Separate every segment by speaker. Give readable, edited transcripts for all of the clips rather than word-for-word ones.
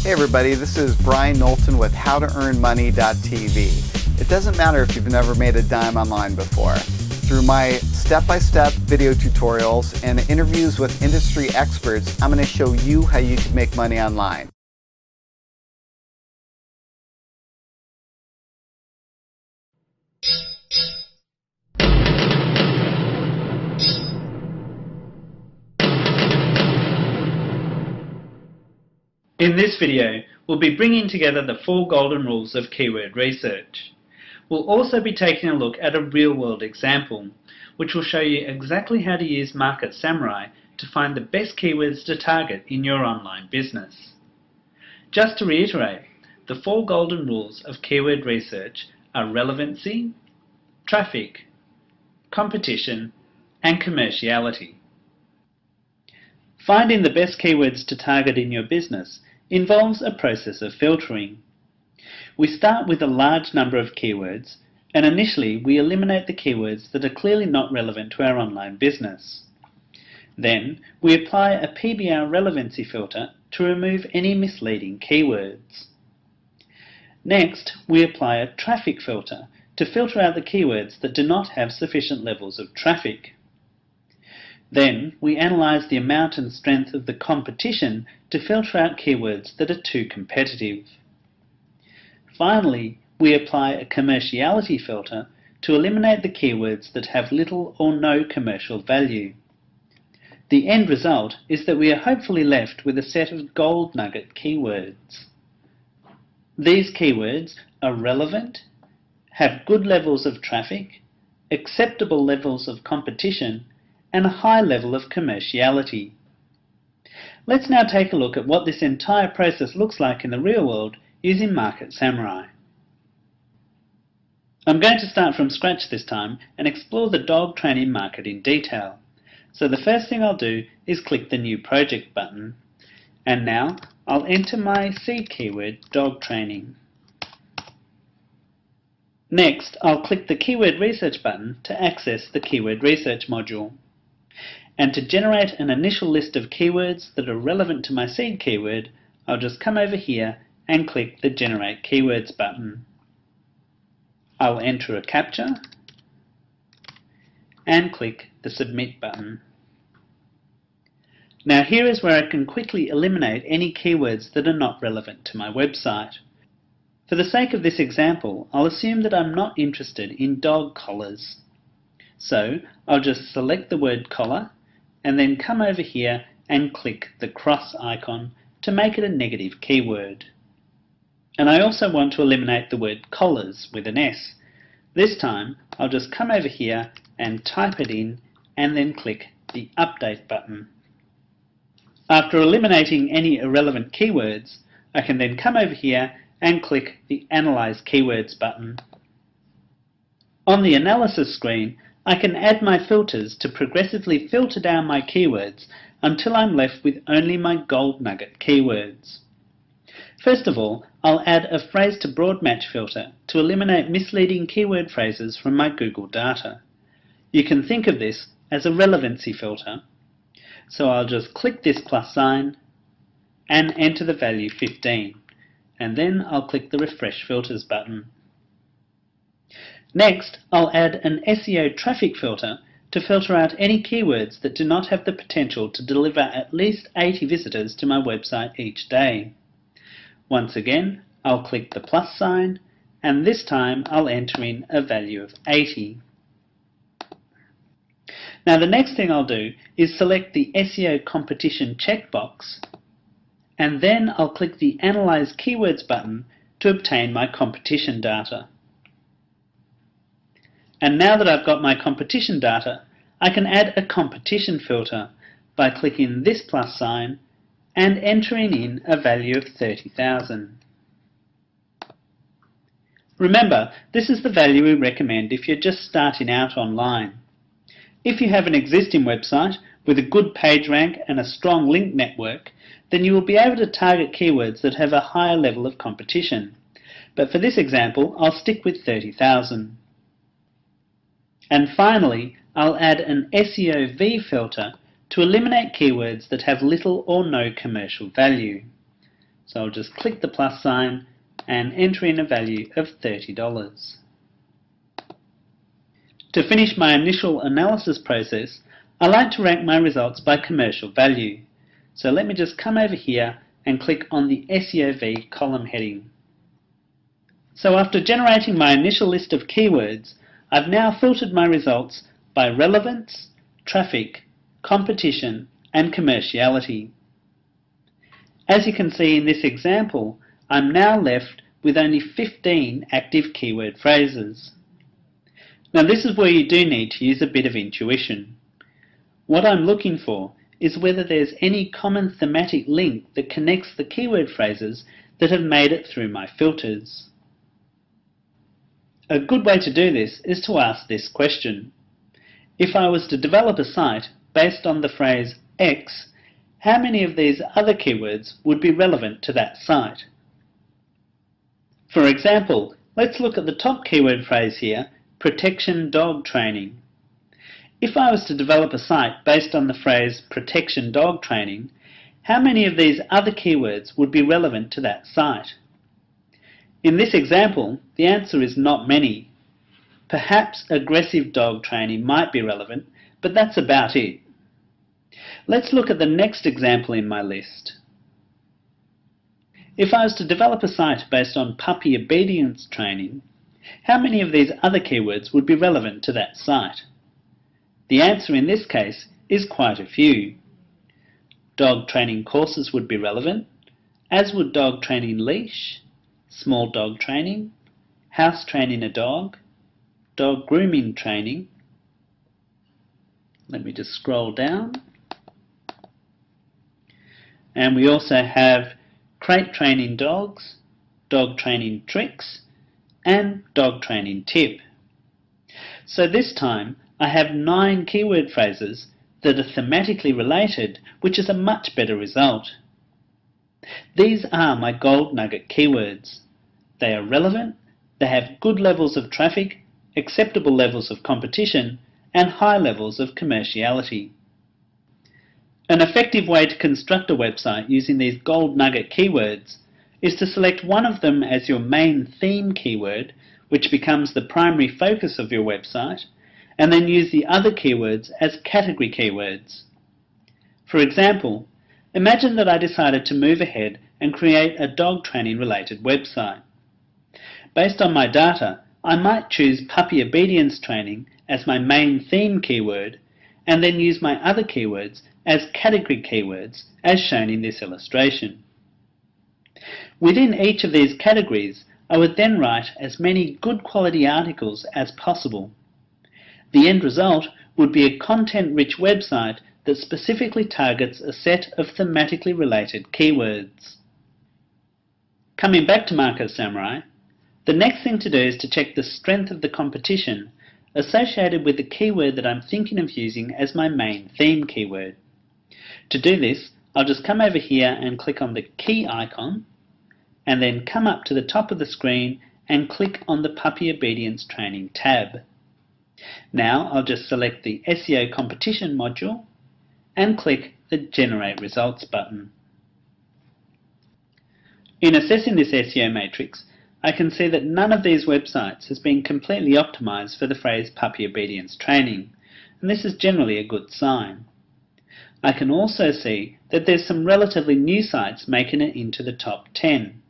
Speaker 1: Hey everybody, this is Brian Knowlton with HowToEarnMoney.TV. It doesn't matter if you've never made a dime online before. Through my step-by-step video tutorials and interviews with industry experts, I'm going to show you how you can make money online.
Speaker 2: In this video, we'll be bringing together the 4 golden rules of keyword research. We'll also be taking a look at a real-world example, which will show you exactly how to use Market Samurai to find the best keywords to target in your online business. Just to reiterate, the 4 golden rules of keyword research are relevancy, traffic, competition, and commerciality. Finding the best keywords to target in your business involves a process of filtering. We start with a large number of keywords, and initially we eliminate the keywords that are clearly not relevant to our online business. Then we apply a PBR relevancy filter to remove any misleading keywords. Next, we apply a traffic filter to filter out the keywords that do not have sufficient levels of traffic. Then we analyse the amount and strength of the competition to filter out keywords that are too competitive. Finally, we apply a commerciality filter to eliminate the keywords that have little or no commercial value. The end result is that we are hopefully left with a set of gold nugget keywords. These keywords are relevant, have good levels of traffic, acceptable levels of competition, and a high level of commerciality. Let's now take a look at what this entire process looks like in the real world using Market Samurai. I'm going to start from scratch this time and explore the dog training market in detail. So the first thing I'll do is click the New Project button, and now I'll enter my seed keyword dog training. Next, I'll click the Keyword Research button to access the Keyword Research module. And to generate an initial list of keywords that are relevant to my seed keyword, I'll just come over here and click the Generate Keywords button. I'll enter a captcha and click the Submit button. Now here is where I can quickly eliminate any keywords that are not relevant to my website. For the sake of this example, I'll assume that I'm not interested in dog collars. So I'll just select the word collar and then come over here and click the cross icon to make it a negative keyword. And I also want to eliminate the word collars with an S. This time I'll just come over here and type it in and then click the Update button. After eliminating any irrelevant keywords, I can then come over here and click the Analyze Keywords button. On the analysis screen, I can add my filters to progressively filter down my keywords until I'm left with only my gold nugget keywords. First of all, I'll add a phrase to broad match filter to eliminate misleading keyword phrases from my Google data. You can think of this as a relevancy filter. So I'll just click this plus sign and enter the value 15, and then I'll click the Refresh Filters button. Next, I'll add an SEO traffic filter to filter out any keywords that do not have the potential to deliver at least 80 visitors to my website each day. Once again, I'll click the plus sign, and this time I'll enter in a value of 80. Now the next thing I'll do is select the SEO competition checkbox, and then I'll click the Analyze Keywords button to obtain my competition data. And now that I've got my competition data, I can add a competition filter by clicking this plus sign and entering in a value of 30,000. Remember, this is the value we recommend if you're just starting out online. If you have an existing website with a good page rank and a strong link network, then you will be able to target keywords that have a higher level of competition. But for this example, I'll stick with 30,000. And finally, I'll add an SEO V filter to eliminate keywords that have little or no commercial value. So I'll just click the plus sign and enter in a value of $30. To finish my initial analysis process, I like to rank my results by commercial value. So let me just come over here and click on the SEOV column heading. So after generating my initial list of keywords, I've now filtered my results by relevance, traffic, competition, and commerciality. As you can see in this example, I'm now left with only 15 active keyword phrases. Now this is where you do need to use a bit of intuition. What I'm looking for is whether there's any common thematic link that connects the keyword phrases that have made it through my filters. A good way to do this is to ask this question. If I was to develop a site based on the phrase X, how many of these other keywords would be relevant to that site? For example, let's look at the top keyword phrase here, protection dog training. If I was to develop a site based on the phrase protection dog training, how many of these other keywords would be relevant to that site? In this example, the answer is not many. Perhaps aggressive dog training might be relevant, but that's about it. Let's look at the next example in my list. If I was to develop a site based on puppy obedience training, how many of these other keywords would be relevant to that site? The answer in this case is quite a few. Dog training courses would be relevant, as would dog training leash, small dog training, house training a dog, dog grooming training. Let me just scroll down. And we also have crate training dogs, dog training tricks, and dog training tip. So this time I have 9 keyword phrases that are thematically related, which is a much better result. These are my gold nugget keywords. They are relevant, they have good levels of traffic, acceptable levels of competition, and high levels of commerciality. An effective way to construct a website using these gold nugget keywords is to select one of them as your main theme keyword, which becomes the primary focus of your website, and then use the other keywords as category keywords. For example, imagine that I decided to move ahead and create a dog training related website. Based on my data, I might choose puppy obedience training as my main theme keyword and then use my other keywords as category keywords as shown in this illustration. Within each of these categories, I would then write as many good quality articles as possible. The end result would be a content-rich website that specifically targets a set of thematically related keywords. Coming back to Market Samurai, the next thing to do is to check the strength of the competition associated with the keyword that I'm thinking of using as my main theme keyword. To do this, I'll just come over here and click on the key icon, and then come up to the top of the screen and click on the Puppy Obedience Training tab. Now I'll just select the SEO Competition module and click the Generate Results button. In assessing this SEO matrix, I can see that none of these websites has been completely optimized for the phrase Puppy Obedience Training, and this is generally a good sign. I can also see that there's some relatively new sites making it into the top 10.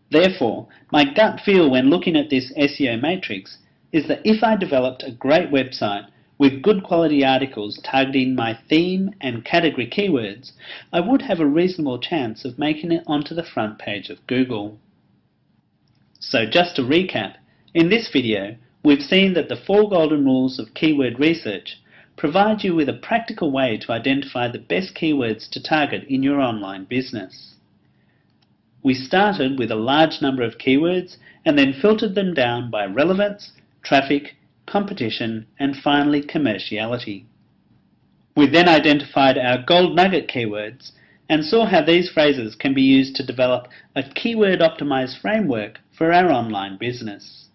Speaker 2: Therefore, my gut feel when looking at this SEO matrix is that if I developed a great website with good quality articles targeting my theme and category keywords, I would have a reasonable chance of making it onto the front page of Google. So just to recap, in this video we've seen that the 4 golden rules of keyword research provide you with a practical way to identify the best keywords to target in your online business. We started with a large number of keywords and then filtered them down by relevance, traffic, competition, and finally commerciality. We then identified our gold nugget keywords and saw how these phrases can be used to develop a keyword optimized framework for our online business.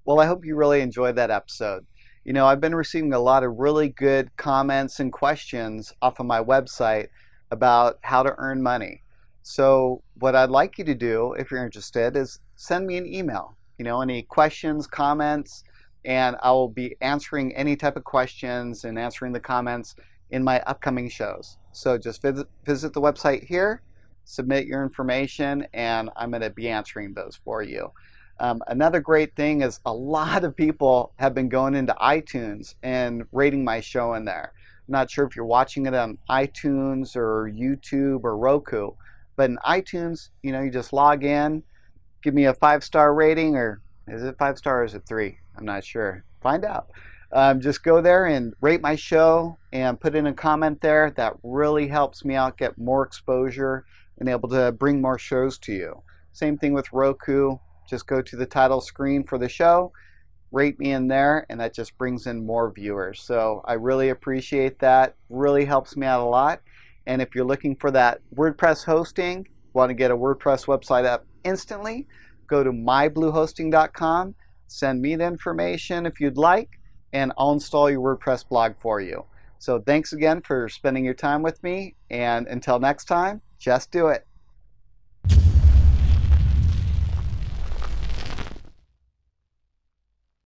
Speaker 1: Well, I hope you really enjoyed that episode. You know, I've been receiving a lot of really good comments and questions off of my website about how to earn money. So what I'd like you to do, if you're interested, is send me an email. You know, any questions, comments, and I will be answering any type of questions and answering the comments in my upcoming shows. So just visit the website here, submit your information, and I'm going to be answering those for you. Another great thing is a lot of people have been going into iTunes and rating my show in there. I'm not sure if you're watching it on iTunes or YouTube or Roku, but in iTunes, you know, you just log in, give me a 5-star rating, or is it 5 stars or is it 3? I'm not sure. Find out. Just go there and rate my show and put in a comment there. That really helps me out get more exposure and able to bring more shows to you. Same thing with Roku. Just go to the title screen for the show, rate me in there, and that just brings in more viewers. So I really appreciate that. Really helps me out a lot. And if you're looking for that WordPress hosting, want to get a WordPress website up instantly, go to mybluehosting.com, send me the information if you'd like, and I'll install your WordPress blog for you. So thanks again for spending your time with me, and until next time, just do it.